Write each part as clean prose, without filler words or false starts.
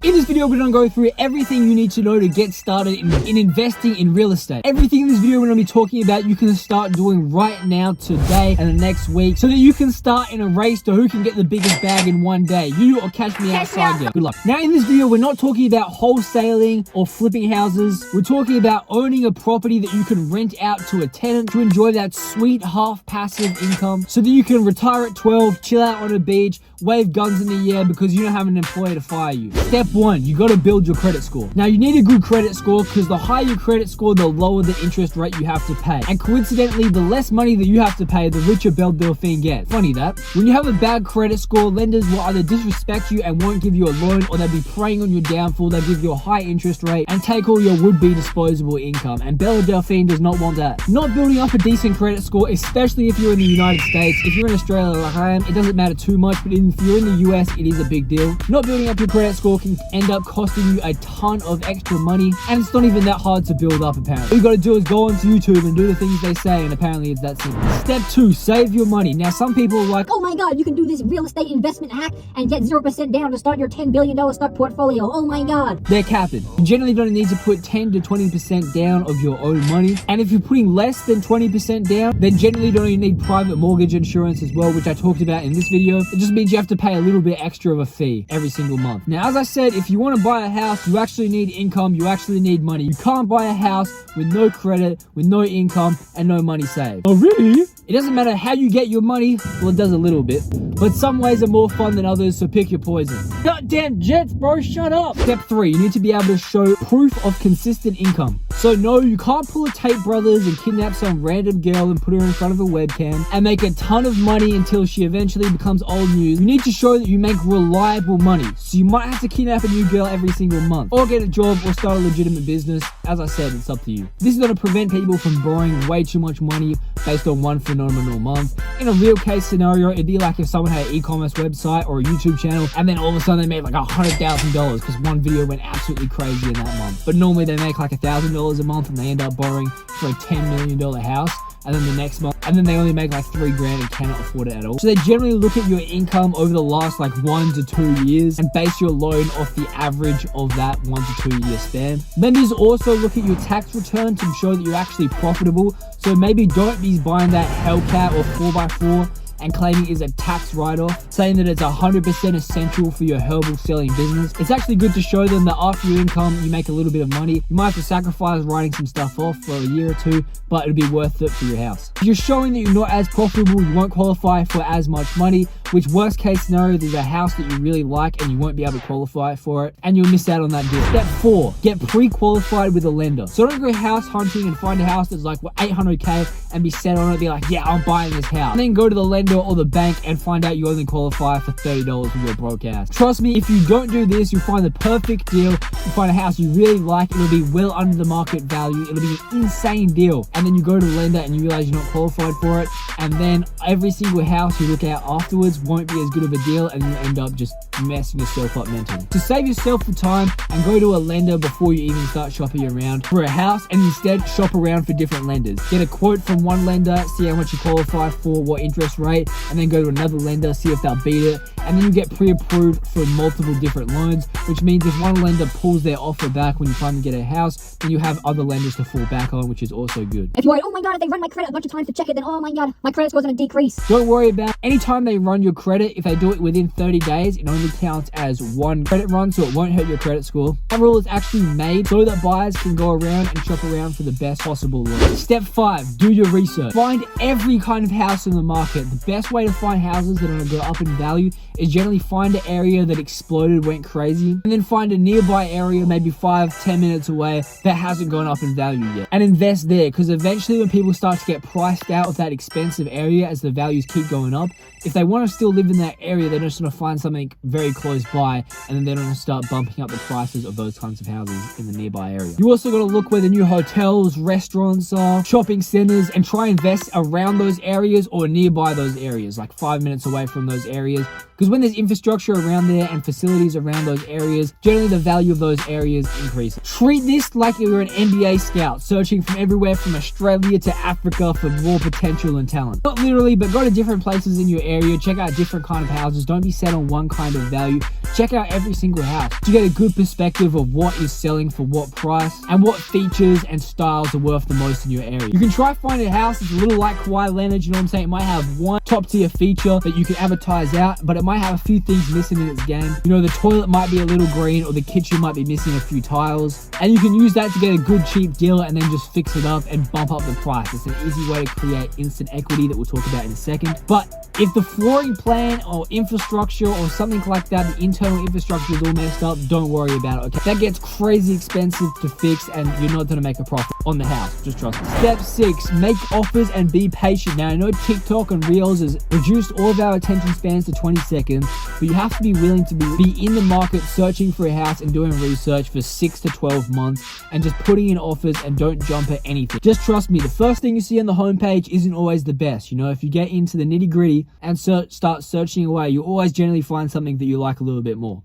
In this video, we're going to go through everything you need to know to get started in investing in real estate. Everything in this video we're going to be talking about, you can start doing right now, today, and the next week, so that you can start in a race to who can get the biggest bag in one day. You or catch me outside here. Good luck. Now, in this video, we're not talking about wholesaling or flipping houses. We're talking about owning a property that you can rent out to a tenant to enjoy that sweet half passive income so that you can retire at 12, chill out on a beach, wave guns in the air because you don't have an employer to fire you. Step 1, you got to build your credit score. Now, you need a good credit score because the higher your credit score, the lower the interest rate you have to pay. And coincidentally, the less money that you have to pay, the richer Belle Delphine gets. Funny that. When you have a bad credit score, lenders will either disrespect you and won't give you a loan, or they'll be preying on your downfall. They'll give you a high interest rate and take all your would-be disposable income. And Belle Delphine does not want that. Not building up a decent credit score, especially if you're in the United States. If you're in Australia like I am, it doesn't matter too much, but if you're in the US, it is a big deal. Not building up your credit score can end up costing you a ton of extra money, and it's not even that hard to build up, apparently. All you gotta do is go onto YouTube and do the things they say, and apparently it's that simple. Step 2, save your money. Now, some people are like, oh my god, you can do this real estate investment hack and get 0% down to start your $10 billion stock portfolio. Oh my god. they're capping. You generally don't need to put 10 to 20% down of your own money, and if you're putting less than 20% down, then generally don't even need private mortgage insurance as well, which I talked about in this video. It just means you have to pay a little bit extra of a fee every single month. Now, as I said, if you want to buy a house, you actually need income, you actually need money. You can't buy a house with no credit, with no income, and no money saved. Oh, really? It doesn't matter how you get your money. Well, it does a little bit, but some ways are more fun than others, so pick your poison. Goddamn Jets, bro, shut up. Step 3, you need to be able to show proof of consistent income. So no, you can't pull a Tate Brothers and kidnap some random girl and put her in front of a webcam and make a ton of money until she eventually becomes old news. You need to show that you make reliable money. So you might have to kidnap a new girl every single month, or get a job, or start a legitimate business. As I said, it's up to you. This is going to prevent people from borrowing way too much money based on one phenomenal month. In a real case scenario, it'd be like if someone had an e-commerce website or a YouTube channel, and then all of a sudden they made like $100,000 because one video went absolutely crazy in that month. But normally they make like $1,000 a month and they end up borrowing for a $10 million house. And then the next month, and then they only make like $3 grand and cannot afford it at all. So they generally look at your income over the last like 1 to 2 years and base your loan off the average of that 1 to 2 year span. Lenders also look at your tax return to show that you're actually profitable. So maybe don't be buying that Hellcat or 4x4 and claiming it is a tax write-off, saying that it's 100% essential for your herbal selling business. It's actually good to show them that after your income, you make a little bit of money. You might have to sacrifice writing some stuff off for a year or two, but it'll be worth it for your house. If you're showing that you're not as profitable, you won't qualify for as much money, which worst case scenario, there's a house that you really like and you won't be able to qualify for it, and you'll miss out on that deal. Step 4, get pre-qualified with a lender. So don't go house hunting and find a house that's like 800K and be set on it, be like, yeah, I'm buying this house. And then go to the lender or the bank and find out you only qualify for $30 with your broke ass. Trust me, if you don't do this, you'll find the perfect deal. You find a house you really like, it'll be well under the market value, it'll be an insane deal. And then you go to the lender and you realize you're not qualified for it, and then every single house you look at afterwards won't be as good of a deal, and you end up just messing yourself up mentally. To save yourself the time and go to a lender before you even start shopping around for a house, and instead shop around for different lenders. Get a quote from one lender, see how much you qualify for, what interest rate, and then go to another lender, see if they'll beat it, and then you get pre-approved for multiple different loans, which means if one lender pulls their offer back when you finally get a house, then you have other lenders to fall back on, which is also good. If you're like, oh my god, if they run my credit a bunch of times to check it, then oh my god, my credit score's gonna decrease. Don't worry about it. Anytime they run your credit, if they do it within 30 days, it only counts as one credit run, so it won't hurt your credit score. That rule is actually made so that buyers can go around and shop around for the best possible loan. Step 5, do your research. Find every kind of house in the market. The best way to find houses that are going to go up in value is generally find an area that exploded, went crazy, and then find a nearby area, maybe 5-10 minutes away, that hasn't gone up in value yet, and invest there, because eventually when people start to get priced out of that expensive area as the values keep going up, if they want to still live in that area, they're just going to find something very close by, and then they're going to start bumping up the prices of those kinds of houses in the nearby area. You also got to look where the new hotels, restaurants are, shopping centers, and try and invest around those areas or nearby those areas, like 5 minutes away from those areas. Because when there's infrastructure around there and facilities around those areas, generally the value of those areas increases. Treat this like you're an NBA scout, searching from everywhere from Australia to Africa for raw potential and talent. Not literally, but go to different places in your area, check out different kind of houses. Don't be set on one kind of value. Check out every single house to get a good perspective of what is selling for what price and what features and styles are worth the most in your area. You can try find a house that's a little like Kawhi Leonard, you know what I'm saying? It might have one top tier feature that you can advertise out, but it might have a few things missing in its game. You know, the toilet might be a little green or the kitchen might be missing a few tiles. And you can use that to get a good cheap deal and then just fix it up and bump up the price. It's an easy way to create instant equity that we'll talk about in a second. But if the flooring plan or infrastructure or something like that, the internal infrastructure is all messed up, don't worry about it, okay? That gets crazy expensive to fix and you're not gonna make a profit on the house, just trust me. Step 6, make offers and be patient. Now I know TikTok and Reels has reduced all of our attention spans to 20 seconds, but you have to be willing to be in the market searching for a house and doing research for 6 to 12 months and just putting in offers and don't jump at anything. Just trust me, the first thing you see on the homepage isn't always the best. You know, if you get into the nitty gritty and start searching away, you always generally find something that you like a little bit more.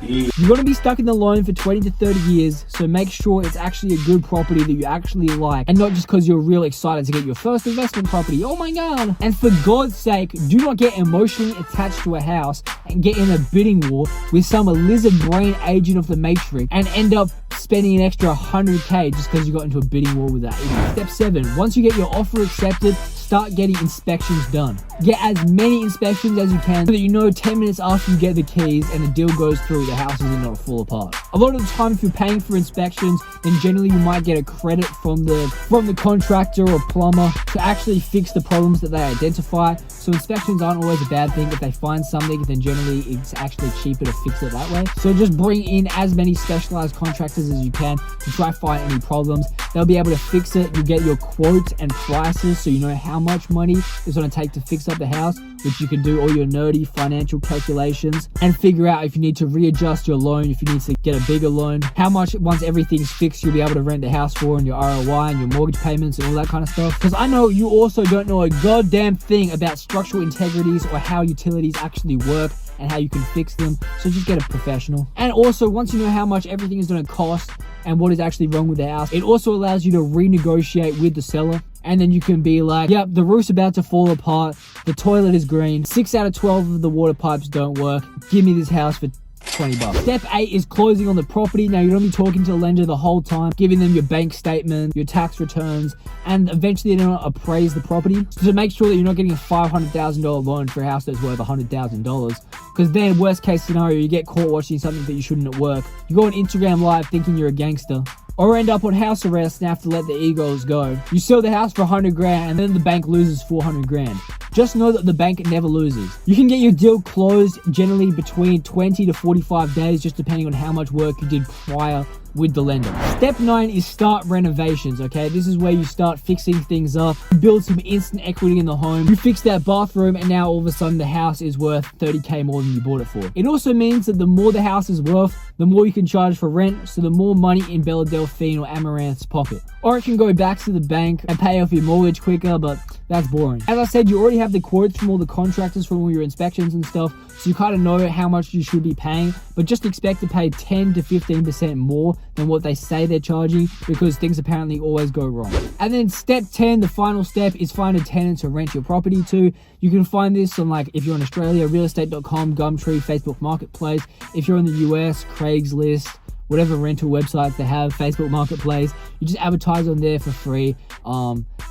You're going to be stuck in the loan for 20 to 30 years, so make sure it's actually a good property that you actually like and not just because you're real excited to get your first investment property. Oh my god. And for God's sake, do not get emotionally attached to a house and get in a bidding war with some lizard brain agent of the Matrix and end up spending an extra 100k just because you got into a bidding war with that idiot. Step 7, once you get your offer accepted, start getting inspections done. Get as many inspections as you can so that you know 10 minutes after you get the keys and the deal goes through, the house isn't going to fall apart. A lot of the time, if you're paying for inspections, then generally you might get a credit from the contractor or plumber to actually fix the problems that they identify. So inspections aren't always a bad thing. If they find something, then generally it's actually cheaper to fix it that way. So just bring in as many specialized contractors as you can to try to find any problems. They'll be able to fix it. You get your quotes and prices so you know how much money it's going to take to fix up the house, which you can do all your nerdy financial calculations and figure out if you need to readjust your loan, if you need to get a bigger loan, how much once everything's fixed you'll be able to rent the house for, and your ROI and your mortgage payments and all that kind of stuff. Because I know you also don't know a goddamn thing about structural integrities or how utilities actually work and how you can fix them, so just get a professional. And also, once you know how much everything is going to cost and what is actually wrong with the house, it also allows you to renegotiate with the seller. And then you can be like, yep, the roof's about to fall apart, the toilet is green, 6 out of 12 of the water pipes don't work, give me this house for 20 bucks. Step 8 is closing on the property. Now, you're going to be talking to the lender the whole time, giving them your bank statement, your tax returns, and eventually they're going to appraise the property. So to make sure that you're not getting a $500,000 loan for a house that's worth $100,000. Because then, worst case scenario, you get caught watching something that you shouldn't at work. You go on Instagram Live thinking you're a gangster, or end up on house arrest and have to let the egos go. You sell the house for 100 grand and then the bank loses 400 grand. Just know that the bank never loses. You can get your deal closed generally between 20 to 45 days, just depending on how much work you did prior with the lender. Step 9 is start renovations, okay? This is where you start fixing things up, build some instant equity in the home. You fix that bathroom and now all of a sudden the house is worth 30k more than you bought it for. It also means that the more the house is worth, the more you can charge for rent, so the more money in Bella Delphine or Amaranth's pocket. Or it can go back to the bank and pay off your mortgage quicker, but that's boring. As I said, you already have the quotes from all the contractors from all your inspections and stuff, so you kind of know how much you should be paying, but just expect to pay 10 to 15% more than what they say they're charging, because things apparently always go wrong. And then step 10, the final step, is find a tenant to rent your property to. You can find this on, like, if you're in Australia, realestate.com, Gumtree, Facebook Marketplace. If you're in the US, Craigslist, whatever rental websites they have, Facebook Marketplace, you just advertise on there for free.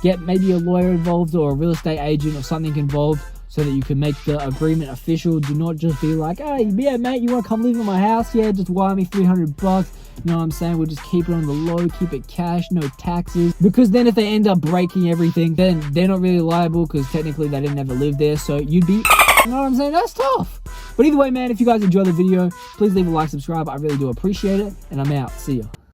Get maybe a lawyer involved or a real estate agent or something involved so that you can make the agreement official. Do not just be like, hey, yeah, mate, you want to come live in my house? Yeah, just wire me 300 bucks. You know what I'm saying? We'll just keep it on the low, keep it cash, no taxes. Because then if they end up breaking everything, then they're not really liable because technically they didn't ever live there. So you'd be, you know what I'm saying? That's tough. But either way, man, if you guys enjoyed the video, please leave a like, subscribe. I really do appreciate it. And I'm out. See ya.